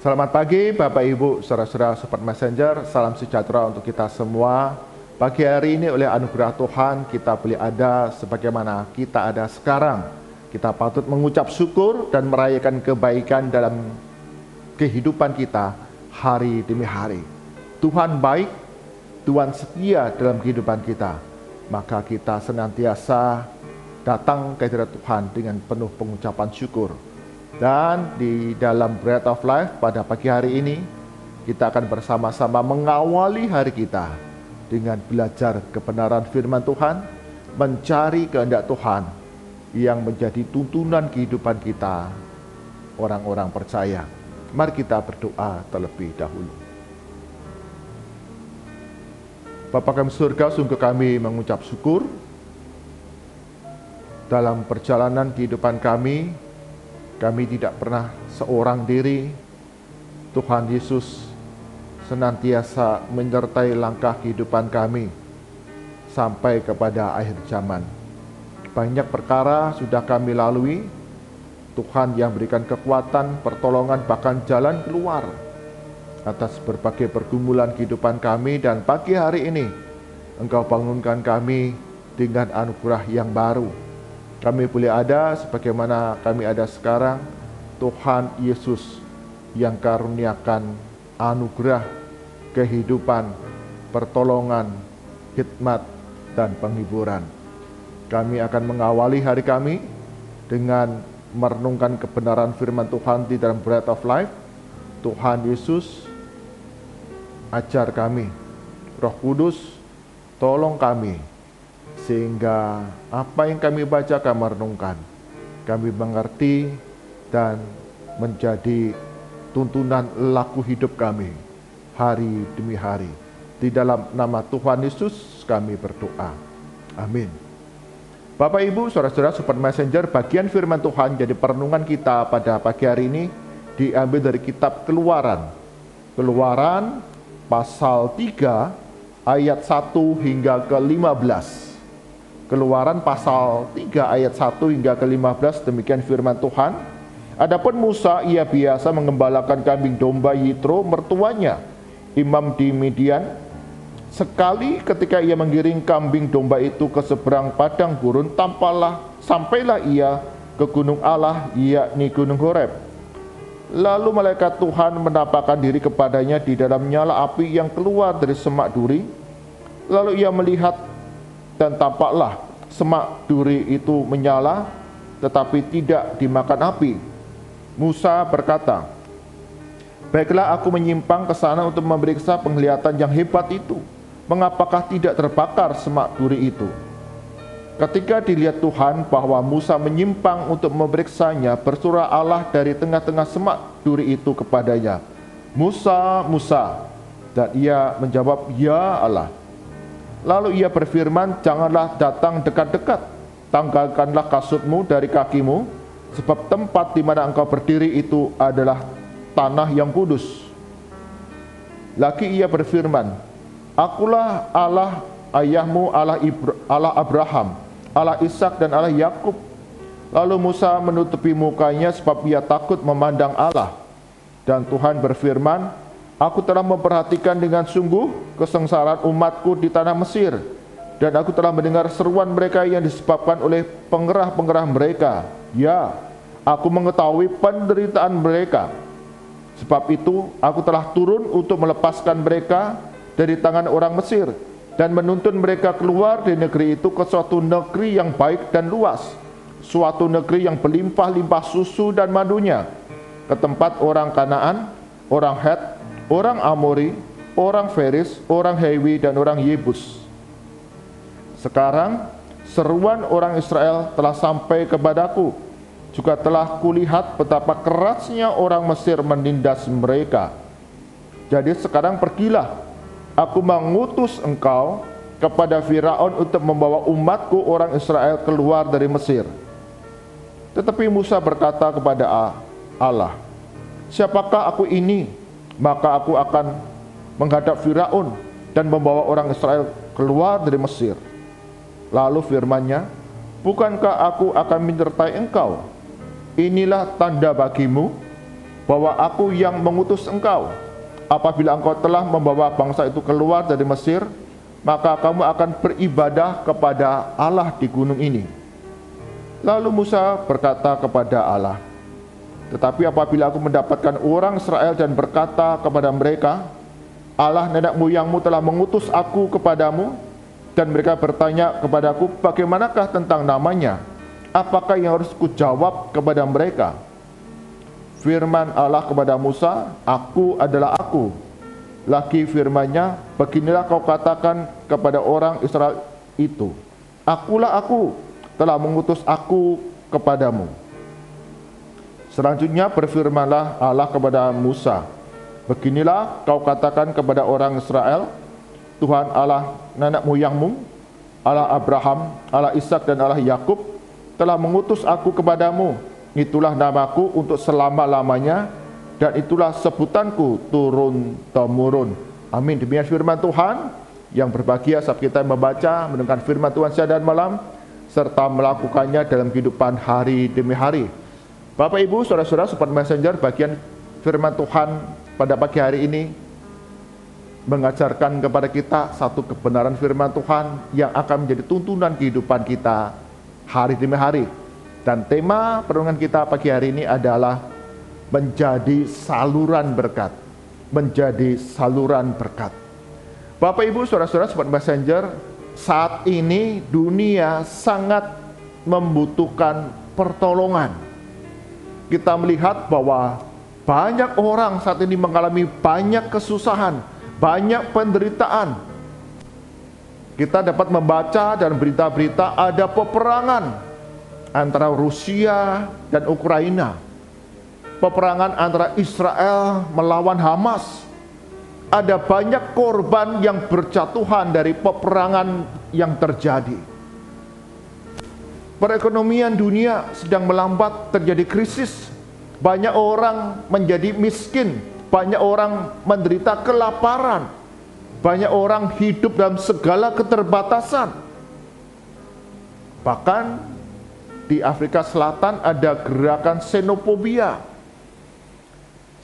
Selamat pagi Bapak Ibu, saudara-saudara Sobat Messenger, salam sejahtera untuk kita semua. Pagi hari ini oleh anugerah Tuhan kita boleh ada sebagaimana kita ada sekarang. Kita patut mengucap syukur dan merayakan kebaikan dalam kehidupan kita hari demi hari. Tuhan baik, Tuhan setia dalam kehidupan kita. Maka kita senantiasa datang ke hadirat Tuhan dengan penuh pengucapan syukur. Dan di dalam Bread of Life pada pagi hari ini, kita akan bersama-sama mengawali hari kita dengan belajar kebenaran firman Tuhan, mencari kehendak Tuhan yang menjadi tuntunan kehidupan kita, orang-orang percaya. Mari kita berdoa terlebih dahulu. Bapa kami surga, sungguh kami mengucap syukur dalam perjalanan kehidupan kami. Kami tidak pernah seorang diri. Tuhan Yesus senantiasa menyertai langkah kehidupan kami sampai kepada akhir zaman. Banyak perkara sudah kami lalui. Tuhan yang berikan kekuatan, pertolongan, bahkan jalan keluar atas berbagai pergumulan kehidupan kami. Dan pagi hari ini Engkau bangunkan kami dengan anugerah yang baru. Kami boleh ada sebagaimana kami ada sekarang. Tuhan Yesus yang karuniakan anugerah, kehidupan, pertolongan, hikmat, dan penghiburan. Kami akan mengawali hari kami dengan merenungkan kebenaran firman Tuhan di dalam Bread of Life. Tuhan Yesus, ajar kami. Roh Kudus, tolong kami, sehingga apa yang kami baca, kami merenungkan, kami mengerti dan menjadi tuntunan laku hidup kami hari demi hari. Di dalam nama Tuhan Yesus kami berdoa. Amin. Bapak Ibu, saudara-saudara Sobat Messenger, bagian firman Tuhan jadi perenungan kita pada pagi hari ini diambil dari kitab Keluaran. Keluaran pasal 3 ayat 1 hingga ke-15. Keluaran pasal 3 ayat 1 hingga ke-15, demikian firman Tuhan. Adapun Musa, ia biasa mengembalakan kambing domba Yitro mertuanya, imam di Midian. Sekali ketika ia menggiring kambing domba itu ke seberang padang gurun, sampailah ia ke gunung Allah, yakni gunung Horeb. Lalu malaikat Tuhan menampakkan diri kepadanya di dalam nyala api yang keluar dari semak duri. Lalu ia melihat, dan tampaklah semak duri itu menyala, tetapi tidak dimakan api. Musa berkata, "Baiklah, aku menyimpang ke sana untuk memeriksa penglihatan yang hebat itu. Mengapakah tidak terbakar semak duri itu?" Ketika dilihat Tuhan bahwa Musa menyimpang untuk memeriksanya, bersuara Allah dari tengah-tengah semak duri itu kepadanya, "Musa, Musa." Dan ia menjawab, "Ya Allah." Lalu ia berfirman, "Janganlah datang dekat-dekat, tanggalkanlah kasutmu dari kakimu, sebab tempat di mana engkau berdiri itu adalah tanah yang kudus." Lagi ia berfirman, "Akulah Allah ayahmu, Allah Abraham, Allah Ishak dan Allah Yakub." Lalu Musa menutupi mukanya sebab ia takut memandang Allah. Dan Tuhan berfirman, "Aku telah memperhatikan dengan sungguh kesengsaraan umatku di tanah Mesir, dan aku telah mendengar seruan mereka yang disebabkan oleh pengerah-pengerah mereka. Ya, aku mengetahui penderitaan mereka. Sebab itu aku telah turun untuk melepaskan mereka dari tangan orang Mesir, dan menuntun mereka keluar dari negeri itu ke suatu negeri yang baik dan luas, suatu negeri yang berlimpah-limpah susu dan madunya, ke tempat orang Kanaan, orang Het, orang Amori, orang Feris, orang Hewi, dan orang Yebus." Sekarang seruan orang Israel telah sampai kepadaku. Juga telah kulihat betapa kerasnya orang Mesir menindas mereka. Jadi sekarang pergilah, aku mengutus engkau kepada Firaun untuk membawa umatku orang Israel keluar dari Mesir. Tetapi Musa berkata kepada Allah, "Siapakah aku ini? Maka aku akan menghadap Firaun dan membawa orang Israel keluar dari Mesir." Lalu firman-Nya, "Bukankah aku akan menyertai engkau? Inilah tanda bagimu, bahwa aku yang mengutus engkau. Apabila engkau telah membawa bangsa itu keluar dari Mesir, maka kamu akan beribadah kepada Allah di gunung ini." Lalu Musa berkata kepada Allah, "Tetapi apabila aku mendapatkan orang Israel dan berkata kepada mereka, 'Allah nenek moyangmu telah mengutus aku kepadamu,' dan mereka bertanya kepadaku, 'Bagaimanakah tentang namanya?' apakah yang harus kujawab kepada mereka?" Firman Allah kepada Musa, "Aku adalah Aku." Lagi firman-Nya, "Beginilah kau katakan kepada orang Israel itu, Akulah Aku, telah mengutus aku kepadamu." Selanjutnya berfirmanlah Allah kepada Musa, "Beginilah kau katakan kepada orang Israel, Tuhan Allah nenek moyangmu, Allah Abraham, Allah Ishak dan Allah Yakub, telah mengutus aku kepadamu. Itulah namaku untuk selama-lamanya, dan itulah sebutanku turun-temurun." Amin. Demikian firman Tuhan. Yang berbahagia saat kita membaca, mendengar firman Tuhan siang dan malam, serta melakukannya dalam kehidupan hari demi hari. Bapak Ibu, saudara-saudara, Sobat Messenger, bagian firman Tuhan pada pagi hari ini mengajarkan kepada kita satu kebenaran firman Tuhan yang akan menjadi tuntunan kehidupan kita hari demi hari. Dan tema perenungan kita pagi hari ini adalah menjadi saluran berkat. Menjadi saluran berkat. Bapak Ibu, saudara-saudara, Sobat Messenger, saat ini dunia sangat membutuhkan pertolongan. Kita melihat bahwa banyak orang saat ini mengalami banyak kesusahan, banyak penderitaan. Kita dapat membaca dan berita-berita ada peperangan antara Rusia dan Ukraina, peperangan antara Israel melawan Hamas. Ada banyak korban yang berjatuhan dari peperangan yang terjadi. Perekonomian dunia sedang melambat, terjadi krisis. Banyak orang menjadi miskin, banyak orang menderita kelaparan, banyak orang hidup dalam segala keterbatasan. Bahkan di Afrika Selatan ada gerakan xenofobia.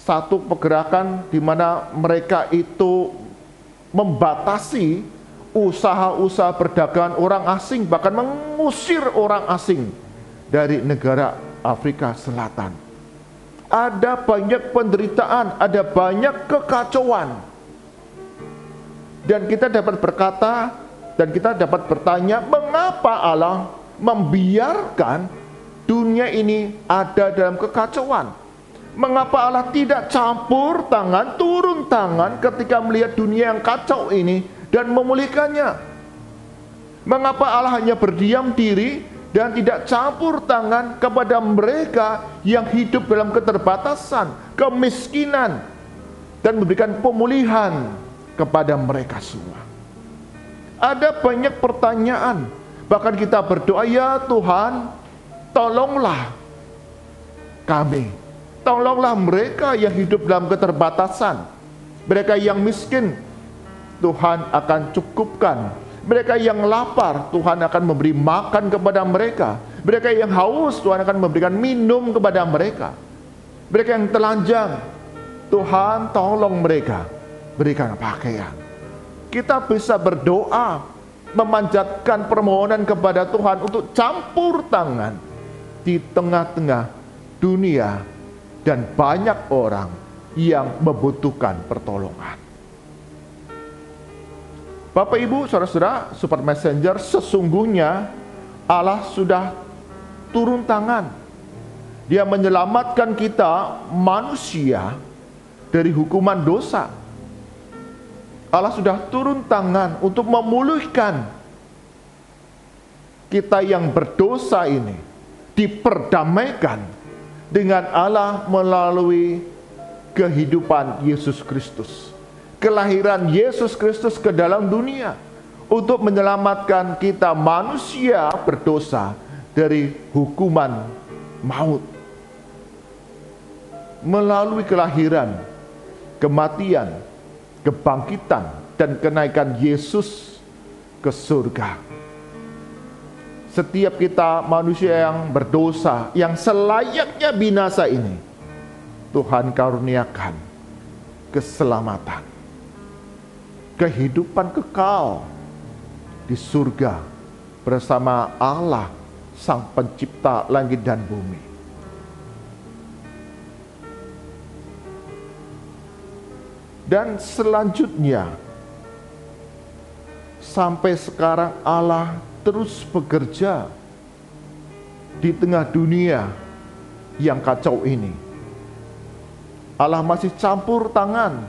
Satu pergerakan di mana mereka itu membatasi usaha-usaha perdagangan orang asing, bahkan mengusir orang asing dari negara Afrika Selatan. Ada banyak penderitaan, ada banyak kekacauan. Dan kita dapat berkata dan kita dapat bertanya, mengapa Allah membiarkan dunia ini ada dalam kekacauan? Mengapa Allah tidak campur tangan, turun tangan ketika melihat dunia yang kacau ini dan memulihkannya? Mengapa Allah hanya berdiam diri dan tidak campur tangan kepada mereka yang hidup dalam keterbatasan, kemiskinan, dan memberikan pemulihan kepada mereka semua? Ada banyak pertanyaan. Bahkan kita berdoa, "Ya Tuhan, tolonglah kami. Tolonglah mereka yang hidup dalam keterbatasan. Mereka yang miskin, Tuhan akan cukupkan. Mereka yang lapar, Tuhan akan memberi makan kepada mereka. Mereka yang haus, Tuhan akan memberikan minum kepada mereka. Mereka yang telanjang, Tuhan tolong mereka, berikan pakaian." Kita bisa berdoa, memanjatkan permohonan kepada Tuhan untuk campur tangan di tengah-tengah dunia dan banyak orang yang membutuhkan pertolongan. Bapak Ibu, saudara-saudara, Sobat Messenger, sesungguhnya Allah sudah turun tangan. Dia menyelamatkan kita manusia dari hukuman dosa. Allah sudah turun tangan untuk memulihkan kita yang berdosa ini, diperdamaikan dengan Allah melalui kehidupan Yesus Kristus, kelahiran Yesus Kristus ke dalam dunia untuk menyelamatkan kita manusia berdosa dari hukuman maut. Melalui kelahiran, kematian, kebangkitan, dan kenaikan Yesus ke surga, setiap kita manusia yang berdosa, yang selayaknya binasa ini, Tuhan karuniakan keselamatan, kehidupan kekal di surga bersama Allah Sang Pencipta langit dan bumi. Dan selanjutnya, sampai sekarang Allah terus bekerja di tengah dunia yang kacau ini. Allah masih campur tangan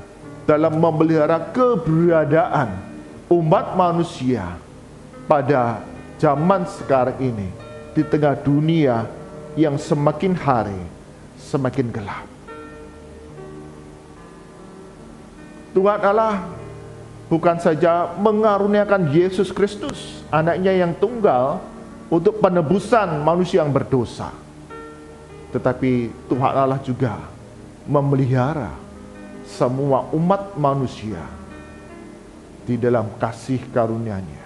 dalam memelihara keberadaan umat manusia pada zaman sekarang ini, di tengah dunia yang semakin hari semakin gelap. Tuhan Allah bukan saja mengaruniakan Yesus Kristus, anaknya yang tunggal, untuk penebusan manusia yang berdosa, tetapi Tuhan Allah juga memelihara semua umat manusia di dalam kasih karunia-Nya.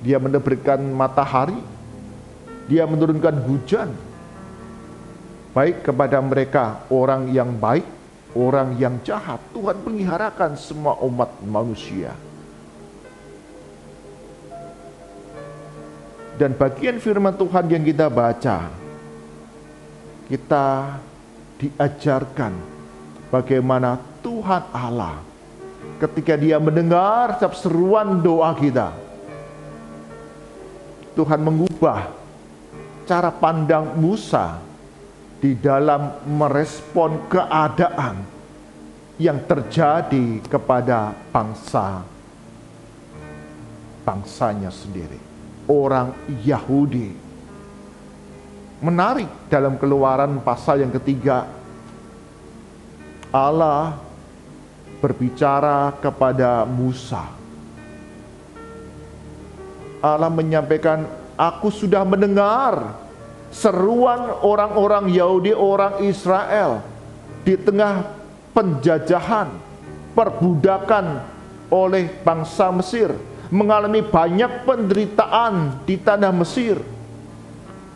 Dia menerbitkan matahari, Dia menurunkan hujan, baik kepada mereka orang yang baik, orang yang jahat. Tuhan peliharakan semua umat manusia. Dan bagian firman Tuhan yang kita baca, kita diajarkan bagaimana Tuhan Allah ketika Dia mendengar setiap seruan doa kita, Tuhan mengubah cara pandang Musa di dalam merespon keadaan yang terjadi kepada bangsanya sendiri, orang Yahudi. Menarik, dalam Keluaran pasal yang ketiga, Allah berbicara kepada Musa. Allah menyampaikan, aku sudah mendengar seruan orang-orang Yahudi, orang Israel di tengah penjajahan, perbudakan oleh bangsa Mesir, mengalami banyak penderitaan di tanah Mesir.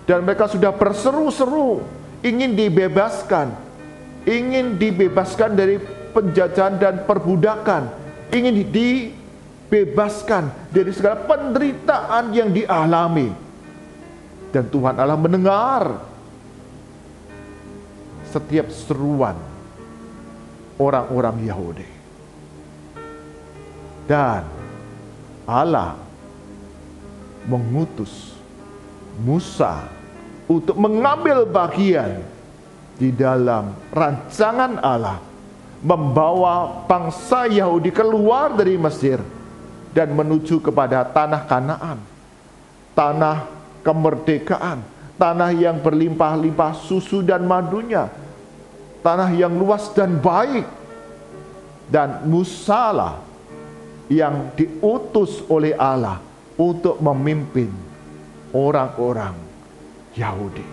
Dan mereka sudah berseru-seru ingin dibebaskan dari penjajahan dan perbudakan, ingin dibebaskan dari segala penderitaan yang dialami. Dan Tuhan Allah mendengar setiap seruan orang-orang Yahudi. Dan Allah mengutus Musa untuk mengambil bagian di dalam rancangan Allah, membawa bangsa Yahudi keluar dari Mesir dan menuju kepada tanah Kanaan, tanah kemerdekaan, tanah yang berlimpah-limpah susu dan madunya, tanah yang luas dan baik. Dan Musa lah yang diutus oleh Allah untuk memimpin orang-orang Yahudi.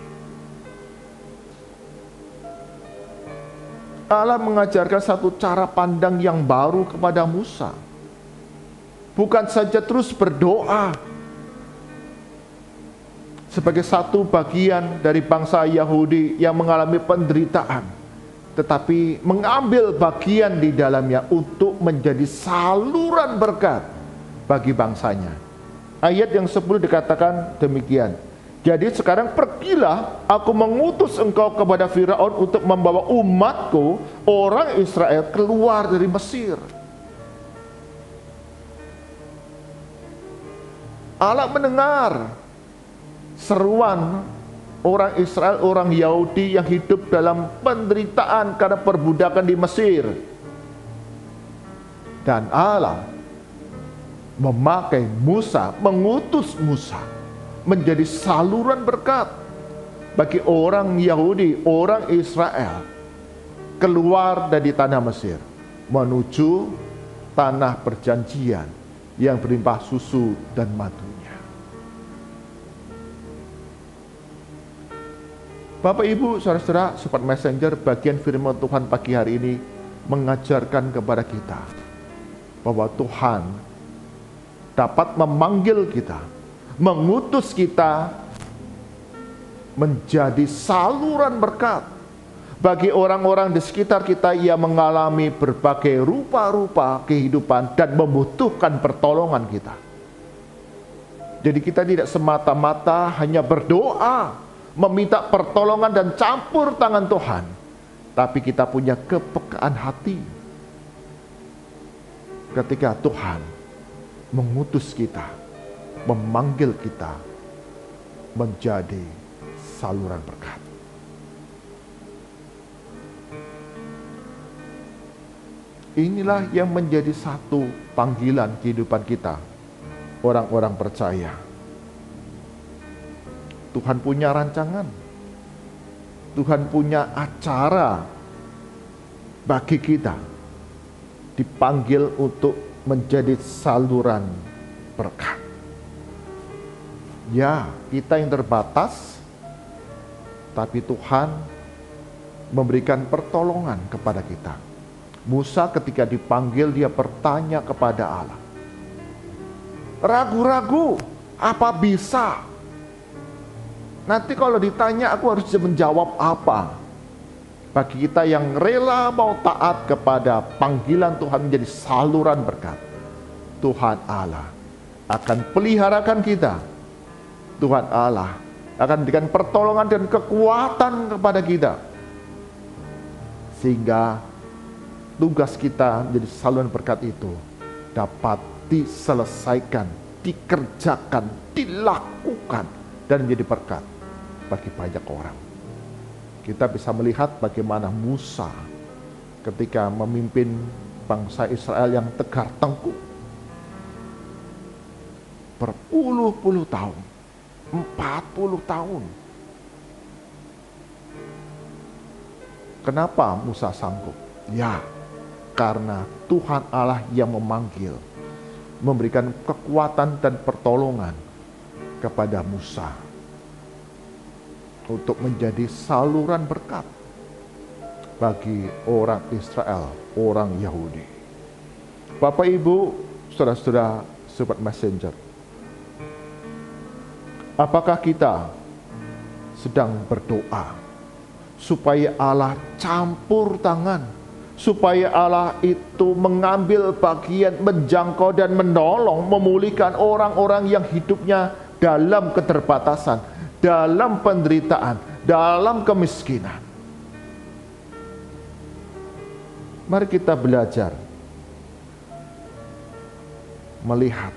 Allah mengajarkan satu cara pandang yang baru kepada Musa. Bukan saja terus berdoa sebagai satu bagian dari bangsa Yahudi yang mengalami penderitaan, tetapi mengambil bagian di dalamnya untuk menjadi saluran berkat bagi bangsanya. Ayat yang 10 dikatakan demikian, jadi sekarang pergilah, aku mengutus engkau kepada Firaun untuk membawa umatku, orang Israel, keluar dari Mesir. Allah mendengar seruan orang Israel, orang Yahudi yang hidup dalam penderitaan karena perbudakan di Mesir. Dan Allah memakai Musa, mengutus Musa menjadi saluran berkat bagi orang Yahudi, orang Israel, keluar dari tanah Mesir menuju tanah perjanjian yang berlimpah susu dan madunya. Bapak Ibu, saudara-saudara, sobat messenger, bagian firman Tuhan pagi hari ini mengajarkan kepada kita bahwa Tuhan dapat memanggil kita, mengutus kita menjadi saluran berkat, Bagi orang-orang di sekitar kita yang mengalami berbagai rupa-rupa kehidupan dan membutuhkan pertolongan kita. Jadi kita tidak semata-mata hanya berdoa, meminta pertolongan dan campur tangan Tuhan, tapi kita punya kepekaan hati ketika Tuhan mengutus kita, memanggil kita menjadi saluran berkat. Inilah yang menjadi satu panggilan kehidupan kita, orang-orang percaya. Tuhan punya rancangan, Tuhan punya acara bagi kita, dipanggil untuk menjadi saluran berkat. Ya, kita yang terbatas, tapi Tuhan memberikan pertolongan kepada kita. Musa ketika dipanggil, dia bertanya kepada Allah, ragu-ragu, apa bisa? Nanti kalau ditanya aku harus menjawab apa? Bagi kita yang rela mau taat kepada panggilan Tuhan menjadi saluran berkat, Tuhan Allah akan peliharakan kita. Tuhan Allah akan berikan pertolongan dan kekuatan kepada kita, sehingga tugas kita menjadi saluran berkat itu dapat diselesaikan, dikerjakan, dilakukan, dan menjadi berkat bagi banyak orang. Kita bisa melihat bagaimana Musa ketika memimpin bangsa Israel yang tegar tengkuk berpuluh-puluh tahun, 40 tahun. Kenapa Musa sanggup? Ya, karena Tuhan Allah yang memanggil, memberikan kekuatan dan pertolongan kepada Musa untuk menjadi saluran berkat bagi orang Israel, orang Yahudi. Bapak Ibu, saudara-saudara, sobat messenger, apakah kita sedang berdoa supaya Allah campur tangan, supaya Allah itu mengambil bagian, menjangkau dan menolong, memulihkan orang-orang yang hidupnya dalam keterbatasan, dalam penderitaan, dalam kemiskinan? Mari kita belajar melihat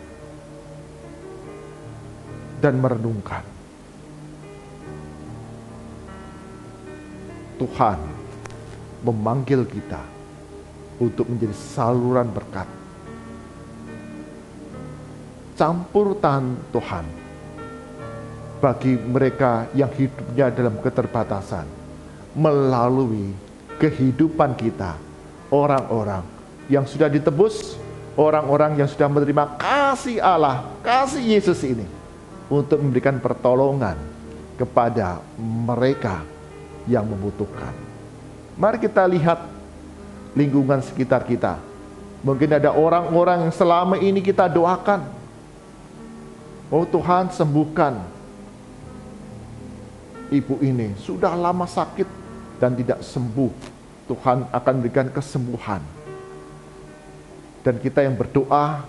dan merenungkan. Tuhan memanggil kita untuk menjadi saluran berkat. Campur tangan Tuhan bagi mereka yang hidupnya dalam keterbatasan, melalui kehidupan kita, orang-orang yang sudah ditebus, orang-orang yang sudah menerima kasih Allah, kasih Yesus ini, untuk memberikan pertolongan kepada mereka yang membutuhkan. Mari kita lihat lingkungan sekitar kita. Mungkin ada orang-orang yang selama ini kita doakan, oh Tuhan sembuhkan ibu ini, sudah lama sakit dan tidak sembuh. Tuhan akan berikan kesembuhan. Dan kita yang berdoa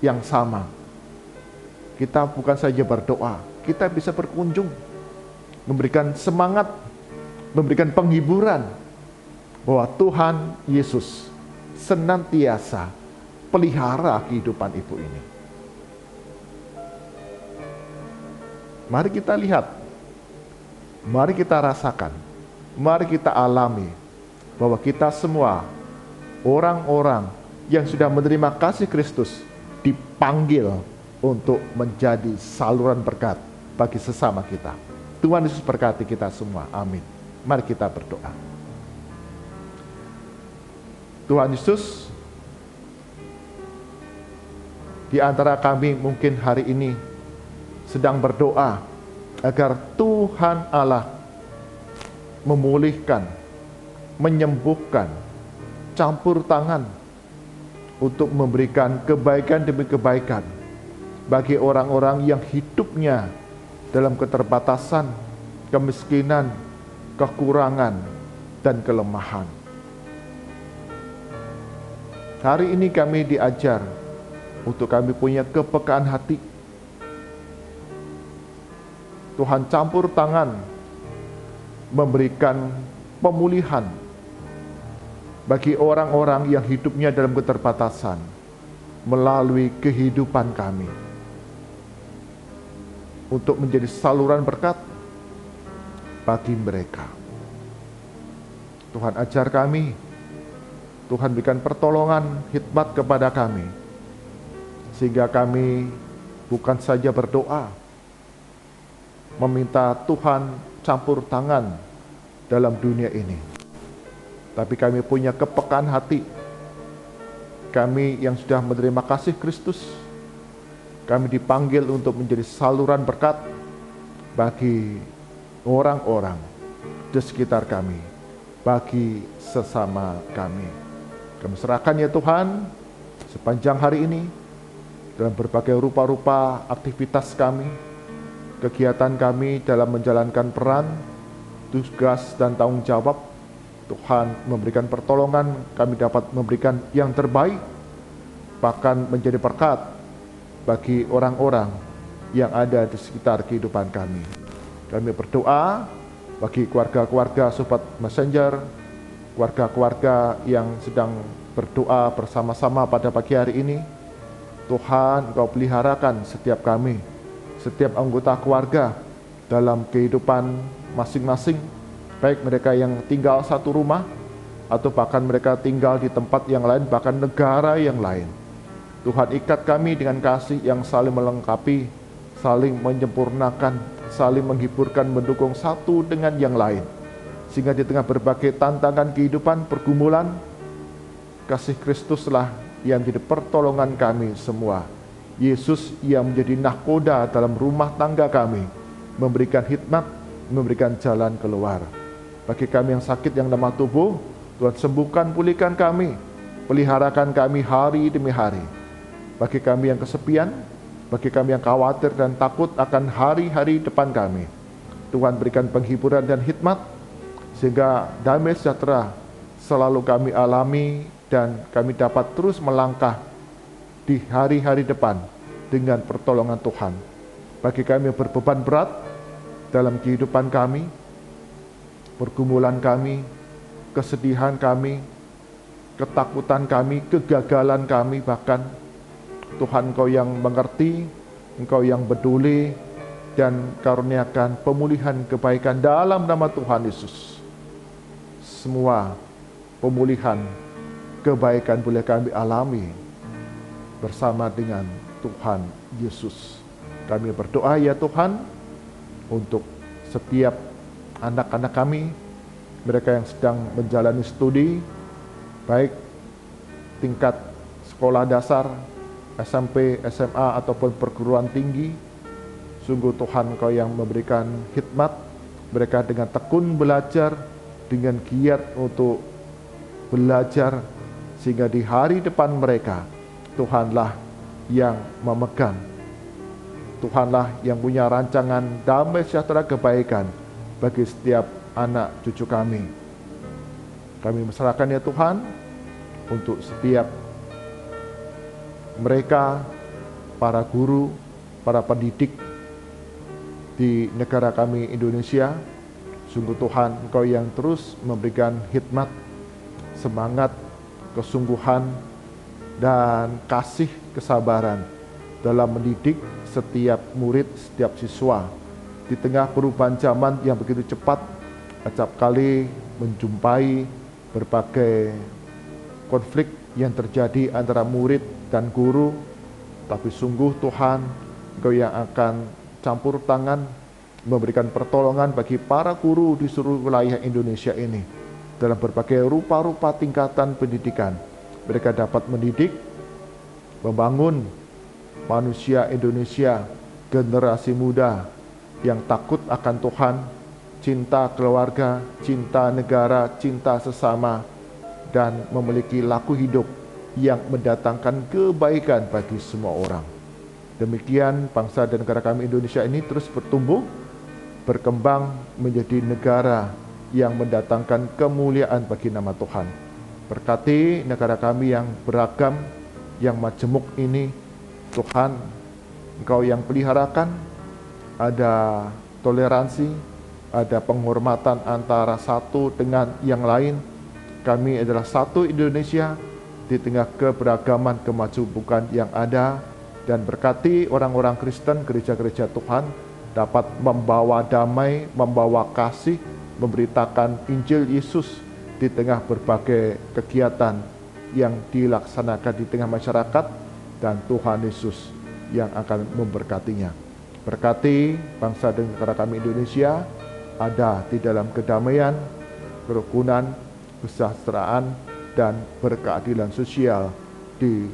yang sama, kita bukan saja berdoa, kita bisa berkunjung, memberikan semangat, memberikan penghiburan bahwa Tuhan Yesus senantiasa pelihara kehidupan ibu ini. Mari kita lihat, mari kita rasakan, mari kita alami bahwa kita semua orang-orang yang sudah menerima kasih Kristus dipanggil untuk menjadi saluran berkat bagi sesama kita. Tuhan Yesus berkati kita semua. Amin. Mari kita berdoa. Tuhan Yesus, di antara kami mungkin hari ini sedang berdoa agar Tuhan Allah memulihkan, menyembuhkan, campur tangan untuk memberikan kebaikan demi kebaikan bagi orang-orang yang hidupnya dalam keterbatasan, kemiskinan, kekurangan, dan kelemahan. Hari ini kami diajar untuk kami punya kepekaan hati. Tuhan campur tangan memberikan pemulihan bagi orang-orang yang hidupnya dalam keterbatasan melalui kehidupan kami, untuk menjadi saluran berkat bagi mereka. Tuhan ajar kami, Tuhan berikan pertolongan, hikmat kepada kami, sehingga kami bukan saja berdoa, meminta Tuhan campur tangan dalam dunia ini, tapi kami punya kepekaan hati. Kami yang sudah menerima kasih Kristus, kami dipanggil untuk menjadi saluran berkat bagi orang-orang di sekitar kami, bagi sesama kami. Kami serahkan ya Tuhan sepanjang hari ini dalam berbagai rupa-rupa aktivitas kami, kegiatan kami dalam menjalankan peran, tugas dan tanggung jawab. Tuhan memberikan pertolongan, kami dapat memberikan yang terbaik, bahkan menjadi berkat bagi orang-orang yang ada di sekitar kehidupan kami. Kami berdoa bagi keluarga-keluarga Sobat Messenger, keluarga-keluarga yang sedang berdoa bersama-sama pada pagi hari ini. Tuhan, Engkau peliharakan setiap kami, setiap anggota keluarga dalam kehidupan masing-masing, baik mereka yang tinggal satu rumah, atau bahkan mereka tinggal di tempat yang lain, bahkan negara yang lain. Tuhan, ikat kami dengan kasih yang saling melengkapi, saling menyempurnakan, saling menghiburkan, mendukung satu dengan yang lain. Sehingga di tengah berbagai tantangan kehidupan, pergumulan, kasih Kristuslah yang menjadi pertolongan kami semua. Yesus yang menjadi nahkoda dalam rumah tangga kami, memberikan hikmat, memberikan jalan keluar. Bagi kami yang sakit, yang lemah tubuh, Tuhan sembuhkan, pulihkan kami, peliharakan kami hari demi hari. Bagi kami yang kesepian, bagi kami yang khawatir dan takut akan hari-hari depan kami, Tuhan berikan penghiburan dan hikmat, sehingga damai sejahtera selalu kami alami dan kami dapat terus melangkah di hari-hari depan dengan pertolongan Tuhan. Bagi kami yang berbeban berat dalam kehidupan kami, pergumulan kami, kesedihan kami, ketakutan kami, kegagalan kami, bahkan Tuhan, Engkau yang mengerti, Engkau yang peduli, dan karuniakan pemulihan kebaikan dalam nama Tuhan Yesus. Semua pemulihan kebaikan boleh kami alami bersama dengan Tuhan Yesus. Kami berdoa ya Tuhan untuk setiap anak-anak kami, mereka yang sedang menjalani studi, baik tingkat sekolah dasar, SMP, SMA, ataupun perguruan tinggi. Sungguh Tuhan, Engkau yang memberikan hikmat, mereka dengan tekun belajar, dengan giat untuk belajar, sehingga di hari depan mereka, Tuhanlah yang memegang. Tuhanlah yang punya rancangan damai sejahtera kebaikan bagi setiap anak cucu kami. Kami serahkan ya Tuhan untuk setiap mereka, para guru, para pendidik di negara kami Indonesia. Sungguh Tuhan, Engkau yang terus memberikan hikmat, semangat, kesungguhan, dan kasih kesabaran dalam mendidik setiap murid, setiap siswa. Di tengah perubahan zaman yang begitu cepat, acap kali menjumpai berbagai konflik yang terjadi antara murid dan guru. Tapi sungguh Tuhan, Engkau yang akan campur tangan, memberikan pertolongan bagi para guru di seluruh wilayah Indonesia ini. Dalam berbagai rupa-rupa tingkatan pendidikan, mereka dapat mendidik, membangun manusia Indonesia, generasi muda yang takut akan Tuhan, cinta keluarga, cinta negara, cinta sesama, dan memiliki laku hidup yang mendatangkan kebaikan bagi semua orang. Demikian bangsa dan negara kami Indonesia ini terus bertumbuh, berkembang menjadi negara yang mendatangkan kemuliaan bagi nama Tuhan. Berkati negara kami yang beragam, yang majemuk ini, Tuhan, Engkau yang peliharakan, ada toleransi, ada penghormatan antara satu dengan yang lain. Kami adalah satu Indonesia di tengah keberagaman kemajemukan yang ada, dan berkati orang-orang Kristen, gereja-gereja Tuhan dapat membawa damai, membawa kasih, memberitakan Injil Yesus di tengah berbagai kegiatan yang dilaksanakan di tengah masyarakat, dan Tuhan Yesus yang akan memberkatinya. Berkati bangsa dan negara kami Indonesia ada di dalam kedamaian, kerukunan, kesejahteraan, dan berkeadilan sosial di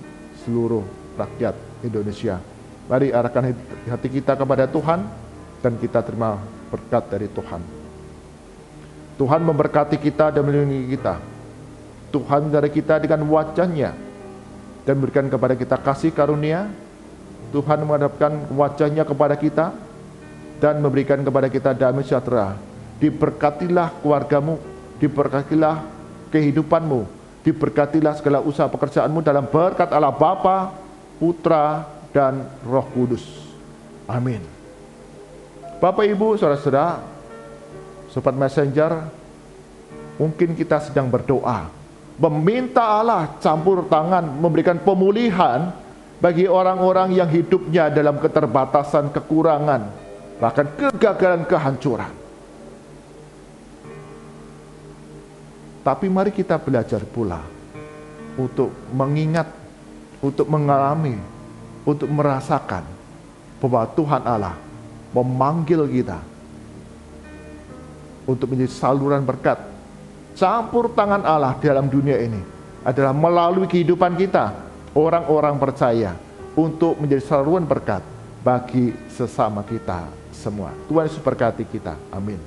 seluruh rakyat Indonesia. Mari arahkan hati kita kepada Tuhan dan kita terima berkat dari Tuhan. Tuhan memberkati kita dan melindungi kita. Tuhan dari kita dengan wajah-Nya dan memberikan kepada kita kasih karunia. Tuhan menghadapkan wajah-Nya kepada kita dan memberikan kepada kita damai sejahtera. Diberkatilah keluargamu, diberkatilah kehidupanmu, diberkatilah segala usaha pekerjaanmu dalam berkat Allah Bapa, Putra, dan Roh Kudus. Amin. Bapak, Ibu, saudara-saudara, Sobat Messenger, mungkin kita sedang berdoa, meminta Allah campur tangan, memberikan pemulihan bagi orang-orang yang hidupnya dalam keterbatasan, kekurangan, bahkan kegagalan, kehancuran. Tapi mari kita belajar pula untuk mengingat, untuk mengalami, untuk merasakan bahwa Tuhan Allah memanggil kita untuk menjadi saluran berkat. Campur tangan Allah dalam dunia ini adalah melalui kehidupan kita, orang-orang percaya, untuk menjadi saluran berkat bagi sesama kita semua. Tuhan Yesus berkati kita. Amin.